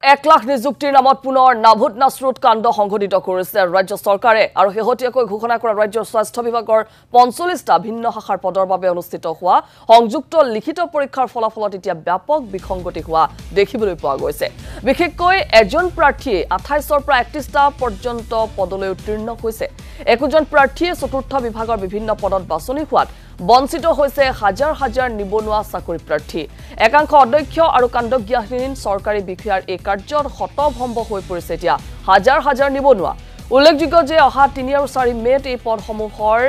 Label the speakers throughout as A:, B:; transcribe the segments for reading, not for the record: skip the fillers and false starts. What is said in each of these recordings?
A: 1 লাখ নিযুক্তিৰ নামত পুনৰ নাভুত নাছৰুত কাণ্ড সংঘটিত কৰিছে ৰাজ্য চৰকাৰে আৰু শেহতীয়াকৈ ঘোষণা কৰা ৰাজ্যৰ স্বাস্থ্য বিভাগৰ 45টা ভিন্ন শাখাৰ পদৰ বাবে অনুষ্ঠিত হোৱা সংযুক্ত লিখিত পৰীক্ষাৰ ফলাফলত এতিয়া ব্যাপক বিসংগতি হোৱা দেখিবলৈ পোৱা গৈছে। বিশেষকৈ এজন প্ৰাৰ্থীয়ে 28ৰ পৰা 31টা পৰ্যন্ত পদলৈ উত্তীৰ্ণ হৈছে। একোজন প্ৰাৰ্থীয়ে চতুৰ্থ বিভাগৰ বিভিন্ন পদত বাছনি হোৱাত বঞ্চিত হৈছে হাজাৰ হাজাৰ নিবনুৱা চাকৰি প্ৰাৰ্থী। একাংশ অধ্যক্ষ আৰু কাণ্ডজ্ঞাহীন চৰকাৰী বিষয়াৰ এই কাৰ্যত হতভম্ব হৈ পৰিছে এতিয়া হাজাৰ হাজাৰ নিবনুৱা। উল্লেখযোগ্য যে অহা 3 আৰু 4 মে'ত এই পদসমূহৰ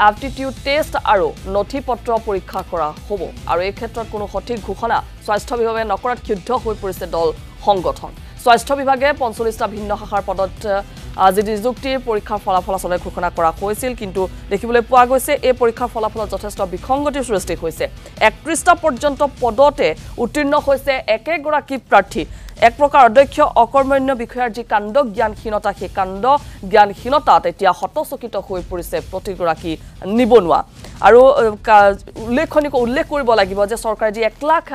A: এপ্টিটিউড টেষ্ট আৰু নথিপত্ৰ পৰীক্ষা কৰা হ'ব আৰু এই ক্ষেত্ৰত কোনো সঠিক ঘোষণা স্বাস্থ্য বিভাগে নকৰাত ক্ষুব্ধ হৈ পৰিছে দল সংগঠন। স্বাস্থ্য বিভাগে 45টা ভিন্ন শাখাৰ পদত আজি নিযুক্তিৰ পৰীক্ষাৰ ফলাফল আসলে ঘোষণা কৰা হৈছিল, কিন্তু দেখিবলৈ পোৱা গৈছে এই পৰীক্ষাৰ ফলাফলত যথেষ্ট বিসংগতিৰ সৃষ্টি হৈছে। 31টা পৰ্যন্ত পদতে উত্তীৰ্ণ হৈছে একেগৰাকী প্ৰাৰ্থী। এক প্ৰকাৰ অধ্যক্ষ অকৰ্মণ্য বিষয়াৰ যি কাণ্ড জ্ঞানহীনতা, সেই কাণ্ড জ্ঞানহীনতাত এতিয়া হতচকিত হৈ পৰিছে প্ৰতিগৰাকী নিবনুৱা। আৰু উল্লেখ কৰিব লাগিব যে চৰকাৰে যি 1 লাখ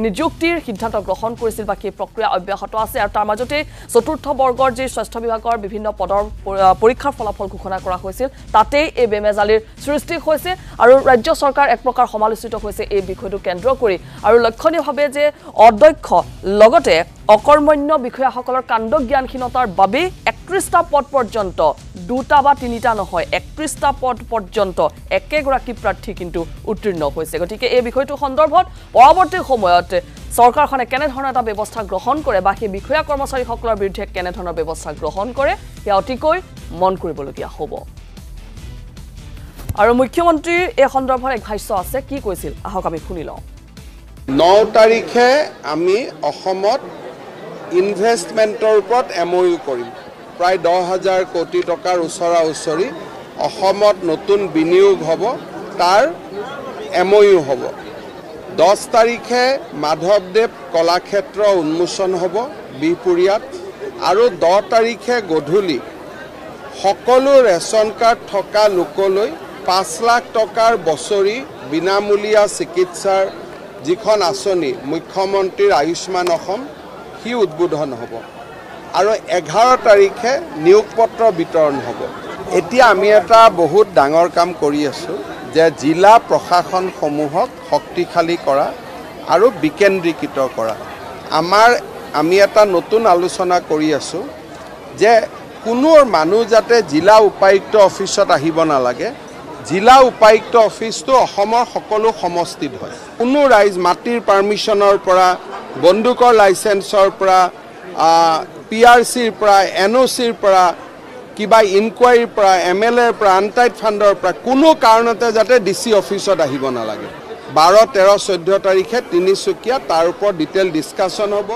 A: নিযুক্তিৰ সিদ্ধান্ত গ্ৰহণ কৰিছিল বা সেই প্ৰক্ৰিয়া অব্যাহত আছে আৰু তাৰ মাজতে চতুৰ্থ বৰ্গৰ যি স্বাস্থ্য বিভাগৰ বিভিন্ন পদৰ পৰীক্ষাৰ ফলাফল ঘোষণা কৰা হৈছিল, তাতেই এই বেমেজালিৰ সৃষ্টি হৈছে আৰু ৰাজ্য চৰকাৰ এক প্ৰকাৰ সমালোচিত হৈছে এই বিষয়টো কেন্দ্ৰ কৰি। আৰু লক্ষণীয়ভাৱে যে অধ্যক্ষ লগতে অকৰ্মণ্য বিষয়াসকলৰ কাণ্ড জ্ঞানহীনতাৰ বাবে 31টা পদ পৰ্যন্ত 2টা বা 3টা নহয় 31টা পদ পৰ্যন্ত একেগৰাকী প্ৰাৰ্থী কিন্তু উত্তীৰ্ণ হৈছে। গতিকে এই বিষয়টো সন্দৰ্ভত পৰৱৰ্তী সময়ত চৰকাৰখনে কেনেধৰণৰ এটা ব্যৱস্থা গ্ৰহণ কৰে বা সেই বিষয়া কৰ্মচাৰীসকলৰ বিৰুদ্ধে কেনেধৰণৰ ব্যৱস্থা গ্ৰহণ কৰে সেয়া অতিকৈ মন কৰিবলগীয়া হ'ব। আৰু মুখ্যমন্ত্ৰীৰ এই সন্দৰ্ভত এক ভাষ্য আছে, কি কৈছিল আহক আমি শুনি লওঁ।
B: 9 তাৰিখে আমি অসমত ইনভেষ্টমেণ্টৰ ওপৰত MOU কৰিম। প্ৰায় 10,000 কোটি টকাৰ ওচৰা ওচৰি অসমত নতুন বিনিয়োগ হ'ব, তাৰ MOU হ'ব। 10 তাৰিখে মাধৱদেৱ কলাক্ষেত্ৰ উন্মোচন হ'ব বিহপুৰীয়াত আৰু 10 তাৰিখে গধূলি সকলো ৰেচন কাৰ্ড থকা লোকলৈ 5 লাখ টকাৰ বছৰি বিনামূলীয়া চিকিৎসাৰ যিখন আঁচনি মুখ্যমন্ত্ৰীৰ আয়ুষ্মান অসম সি উদ্বোধন হ'ব আৰু 11 তাৰিখে নিয়োগ পত্ৰ বিতৰণ হ'ব। এতিয়া আমি এটা বহুত ডাঙৰ কাম কৰি আছোঁ যে জিলা প্ৰশাসনসমূহক শক্তিশালী কৰা আৰু বিকেন্দ্ৰীকৃত কৰা। আমি এটা নতুন আলোচনা কৰি আছোঁ যে কোনো মানুহ যাতে জিলা উপায়ুক্ত অফিচত আহিব নালাগে। জিলা উপায়ুক্ত অফিচটো অসমৰ সকলো সমষ্টিত হয়। কোনো ৰাইজ মাটিৰ পাৰ্মিশ্যনৰ পৰা, বন্দুকৰ লাইচেন্সৰ পৰা, PRCৰ পৰা, NOCৰ পৰা, কিবা ইনকুৱাৰীৰ পৰা, MLAৰ পৰা, আনটাইড ফাণ্ডৰ পৰা কোনো কাৰণতে যাতে DC অফিচত আহিব নালাগে। 12, 13, 14 তাৰিখে তিনিচুকীয়া তাৰ ওপৰত ডিটেইল ডিছকাশ্যন হ'ব।